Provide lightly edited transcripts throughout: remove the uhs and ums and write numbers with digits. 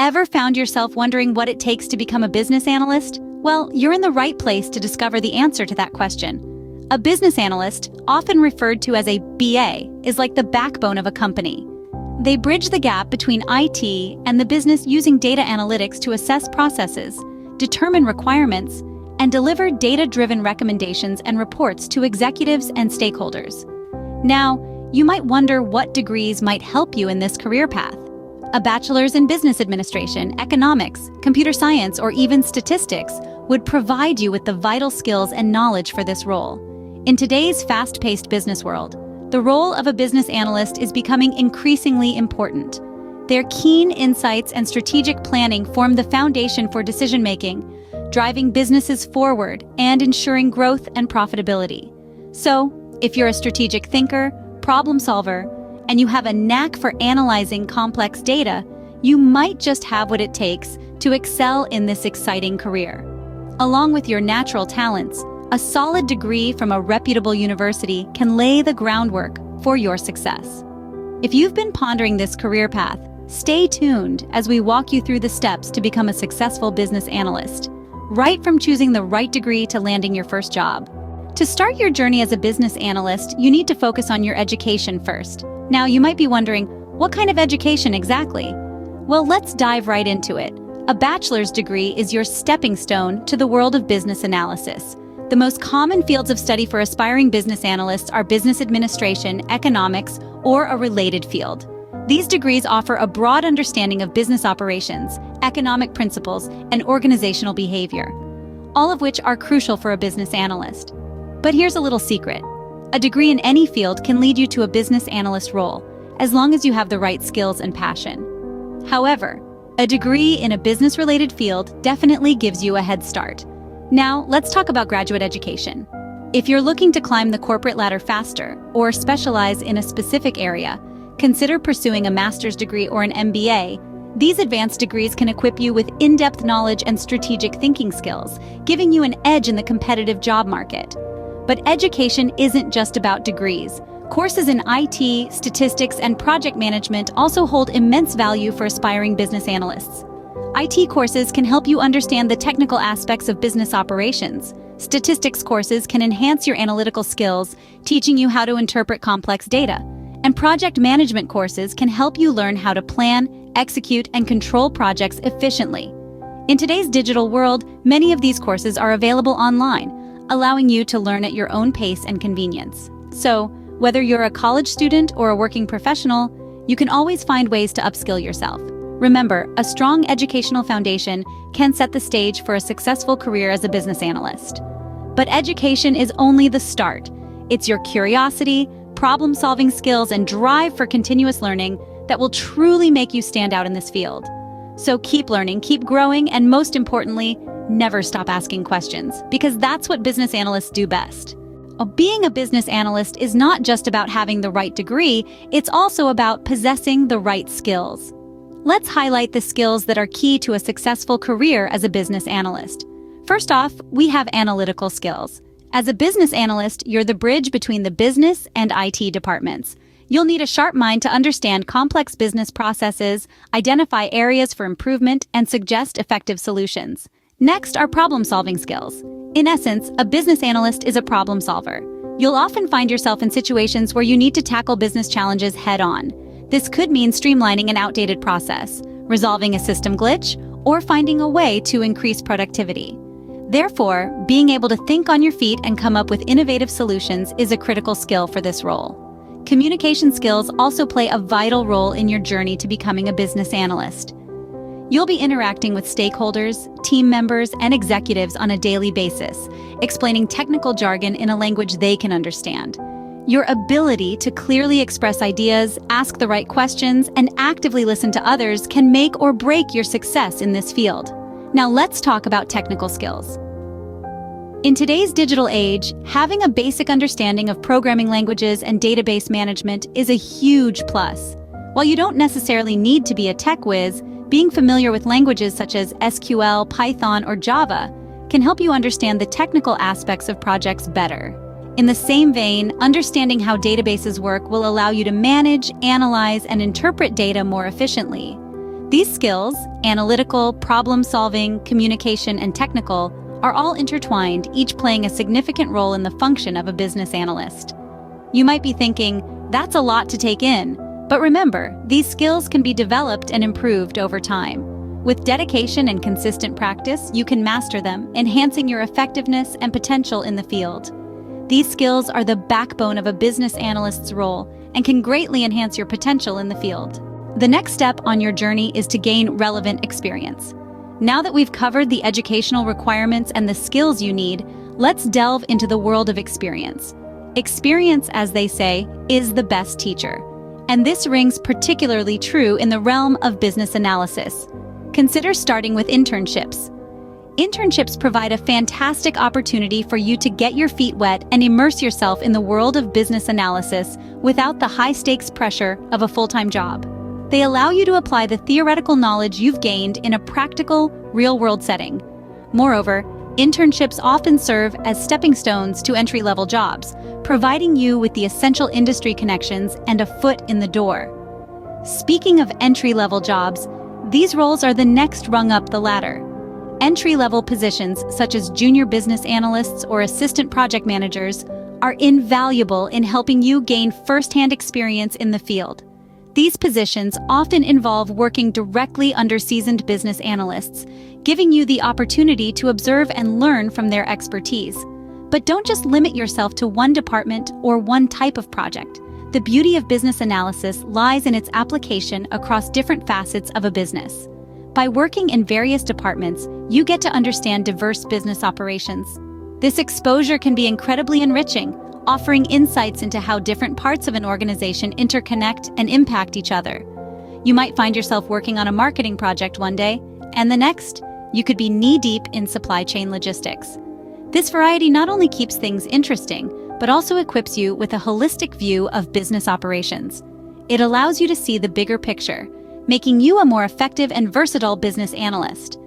Ever found yourself wondering what it takes to become a business analyst? Well, you're in the right place to discover the answer to that question. A business analyst, often referred to as a BA, is like the backbone of a company. They bridge the gap between IT and the business using data analytics to assess processes, determine requirements, and deliver data-driven recommendations and reports to executives and stakeholders. Now, you might wonder what degrees might help you in this career path. A bachelor's in business administration, economics, computer science, or even statistics would provide you with the vital skills and knowledge for this role. In today's fast-paced business world, the role of a business analyst is becoming increasingly important. Their keen insights and strategic planning form the foundation for decision-making, driving businesses forward and ensuring growth and profitability. So, if you're a strategic thinker, problem solver, and you have a knack for analyzing complex data, you might just have what it takes to excel in this exciting career. Along with your natural talents, a solid degree from a reputable university can lay the groundwork for your success. If you've been pondering this career path, stay tuned as we walk you through the steps to become a successful business analyst, right from choosing the right degree to landing your first job. To start your journey as a business analyst, you need to focus on your education first. Now, you might be wondering, what kind of education exactly? Well, let's dive right into it. A bachelor's degree is your stepping stone to the world of business analysis. The most common fields of study for aspiring business analysts are business administration, economics, or a related field. These degrees offer a broad understanding of business operations, economic principles, and organizational behavior, all of which are crucial for a business analyst. But here's a little secret. A degree in any field can lead you to a business analyst role, as long as you have the right skills and passion. However, a degree in a business-related field definitely gives you a head start. Now, let's talk about graduate education. If you're looking to climb the corporate ladder faster or specialize in a specific area, consider pursuing a master's degree or an MBA. These advanced degrees can equip you with in-depth knowledge and strategic thinking skills, giving you an edge in the competitive job market. But education isn't just about degrees. Courses in IT, statistics, and project management also hold immense value for aspiring business analysts. IT courses can help you understand the technical aspects of business operations. Statistics courses can enhance your analytical skills, teaching you how to interpret complex data. And project management courses can help you learn how to plan, execute, and control projects efficiently. In today's digital world, many of these courses are available online, allowing you to learn at your own pace and convenience. So, whether you're a college student or a working professional, you can always find ways to upskill yourself. Remember, a strong educational foundation can set the stage for a successful career as a business analyst. But education is only the start. It's your curiosity, problem-solving skills, and drive for continuous learning that will truly make you stand out in this field. So keep learning, keep growing, and most importantly, never stop asking questions, because that's what business analysts do best. Being a business analyst is not just about having the right degree, it's also about possessing the right skills. Let's highlight the skills that are key to a successful career as a business analyst. First off, we have analytical skills. As a business analyst, you're the bridge between the business and IT departments. You'll need a sharp mind to understand complex business processes, identify areas for improvement, and suggest effective solutions. Next are problem-solving skills. In essence, a business analyst is a problem solver. You'll often find yourself in situations where you need to tackle business challenges head-on. This could mean streamlining an outdated process, resolving a system glitch, or finding a way to increase productivity. Therefore, being able to think on your feet and come up with innovative solutions is a critical skill for this role. Communication skills also play a vital role in your journey to becoming a business analyst. You'll be interacting with stakeholders, team members, and executives on a daily basis, explaining technical jargon in a language they can understand. Your ability to clearly express ideas, ask the right questions, and actively listen to others can make or break your success in this field. Now let's talk about technical skills. In today's digital age, having a basic understanding of programming languages and database management is a huge plus. While you don't necessarily need to be a tech whiz, being familiar with languages such as SQL, Python, or Java can help you understand the technical aspects of projects better. In the same vein, understanding how databases work will allow you to manage, analyze, and interpret data more efficiently. These skills, analytical, problem-solving, communication, and technical, are all intertwined, each playing a significant role in the function of a business analyst. You might be thinking, that's a lot to take in, but remember, these skills can be developed and improved over time. With dedication and consistent practice, you can master them, enhancing your effectiveness and potential in the field. These skills are the backbone of a business analyst's role and can greatly enhance your potential in the field. The next step on your journey is to gain relevant experience. Now that we've covered the educational requirements and the skills you need, let's delve into the world of experience. Experience, as they say, is the best teacher. And this rings particularly true in the realm of business analysis. Consider starting with internships. Internships provide a fantastic opportunity for you to get your feet wet and immerse yourself in the world of business analysis without the high-stakes pressure of a full-time job. They allow you to apply the theoretical knowledge you've gained in a practical, real-world setting. Moreover, internships often serve as stepping stones to entry-level jobs, providing you with the essential industry connections and a foot in the door. Speaking of entry-level jobs, these roles are the next rung up the ladder. Entry-level positions, such as junior business analysts or assistant project managers, are invaluable in helping you gain first-hand experience in the field. These positions often involve working directly under seasoned business analysts, giving you the opportunity to observe and learn from their expertise. But don't just limit yourself to one department or one type of project. The beauty of business analysis lies in its application across different facets of a business. By working in various departments, you get to understand diverse business operations. This exposure can be incredibly enriching, offering insights into how different parts of an organization interconnect and impact each other. You might find yourself working on a marketing project one day, and the next, you could be knee-deep in supply chain logistics. This variety not only keeps things interesting, but also equips you with a holistic view of business operations. It allows you to see the bigger picture, making you a more effective and versatile business analyst.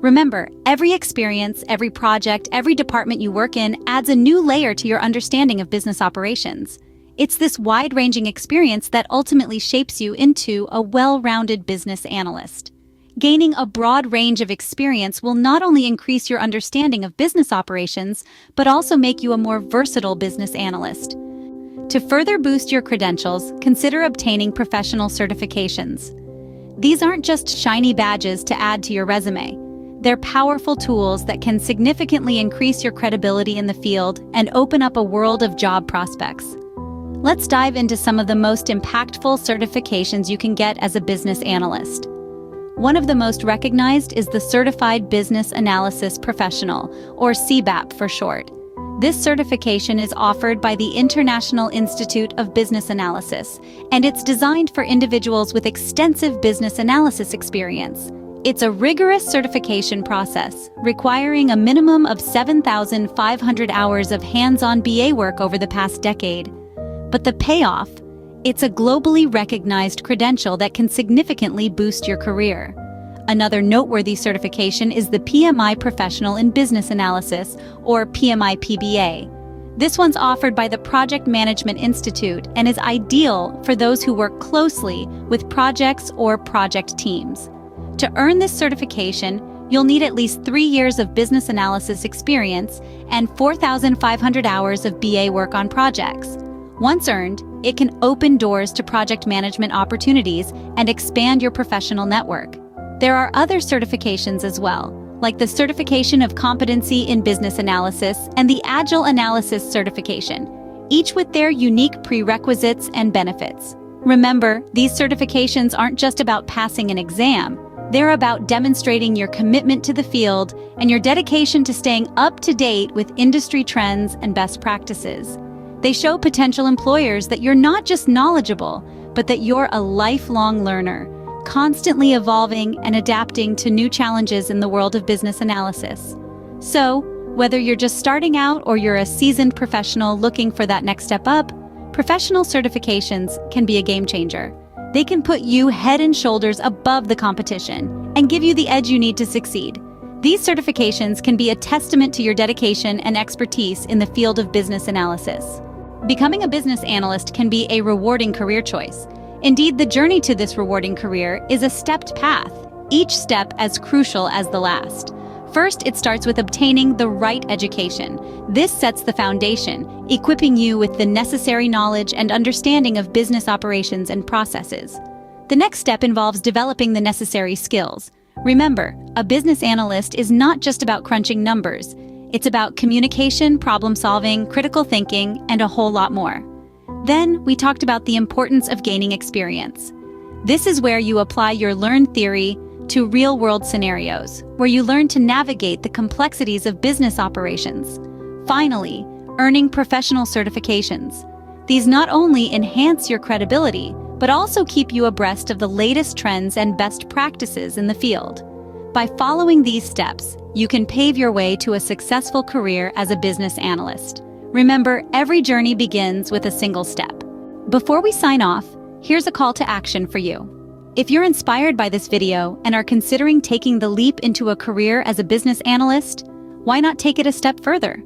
Remember, every experience, every project, every department you work in adds a new layer to your understanding of business operations. It's this wide-ranging experience that ultimately shapes you into a well-rounded business analyst. Gaining a broad range of experience will not only increase your understanding of business operations, but also make you a more versatile business analyst. To further boost your credentials, consider obtaining professional certifications. These aren't just shiny badges to add to your resume. They're powerful tools that can significantly increase your credibility in the field and open up a world of job prospects. Let's dive into some of the most impactful certifications you can get as a business analyst. One of the most recognized is the Certified Business Analysis Professional, or CBAP for short. This certification is offered by the International Institute of Business Analysis, and it's designed for individuals with extensive business analysis experience. It's a rigorous certification process, requiring a minimum of 7,500 hours of hands-on BA work over the past decade. But the payoff? It's a globally recognized credential that can significantly boost your career. Another noteworthy certification is the PMI Professional in Business Analysis, or PMI-PBA. This one's offered by the Project Management Institute and is ideal for those who work closely with projects or project teams. To earn this certification, you'll need at least 3 years of business analysis experience and 4,500 hours of BA work on projects. Once earned, it can open doors to project management opportunities and expand your professional network. There are other certifications as well, like the Certification of Competency in Business Analysis and the Agile Analysis Certification, each with their unique prerequisites and benefits. Remember, these certifications aren't just about passing an exam. They're about demonstrating your commitment to the field and your dedication to staying up to date with industry trends and best practices. They show potential employers that you're not just knowledgeable, but that you're a lifelong learner, constantly evolving and adapting to new challenges in the world of business analysis. So, whether you're just starting out or you're a seasoned professional looking for that next step up, professional certifications can be a game changer. They can put you head and shoulders above the competition and give you the edge you need to succeed. These certifications can be a testament to your dedication and expertise in the field of business analysis. Becoming a business analyst can be a rewarding career choice. Indeed, the journey to this rewarding career is a stepped path, each step as crucial as the last. First, it starts with obtaining the right education. This sets the foundation, equipping you with the necessary knowledge and understanding of business operations and processes. The next step involves developing the necessary skills. Remember, a business analyst is not just about crunching numbers. It's about communication, problem-solving, critical thinking, and a whole lot more. Then, we talked about the importance of gaining experience. This is where you apply your learned theory to real-world scenarios, where you learn to navigate the complexities of business operations. Finally, earning professional certifications. These not only enhance your credibility, but also keep you abreast of the latest trends and best practices in the field. By following these steps, you can pave your way to a successful career as a business analyst. Remember, every journey begins with a single step. Before we sign off, here's a call to action for you. If you're inspired by this video and are considering taking the leap into a career as a business analyst, why not take it a step further?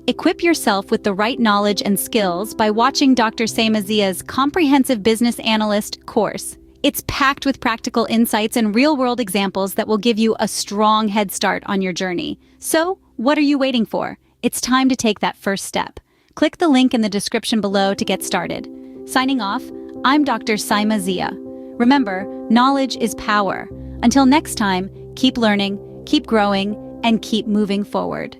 Equip yourself with the right knowledge and skills by watching Dr. Saima Zia's Comprehensive Business Analyst course. It's packed with practical insights and real-world examples that will give you a strong head start on your journey. So, what are you waiting for? It's time to take that first step. Click the link in the description below to get started. Signing off, I'm Dr. Saima Zia. Remember, knowledge is power. Until next time, keep learning, keep growing, and keep moving forward.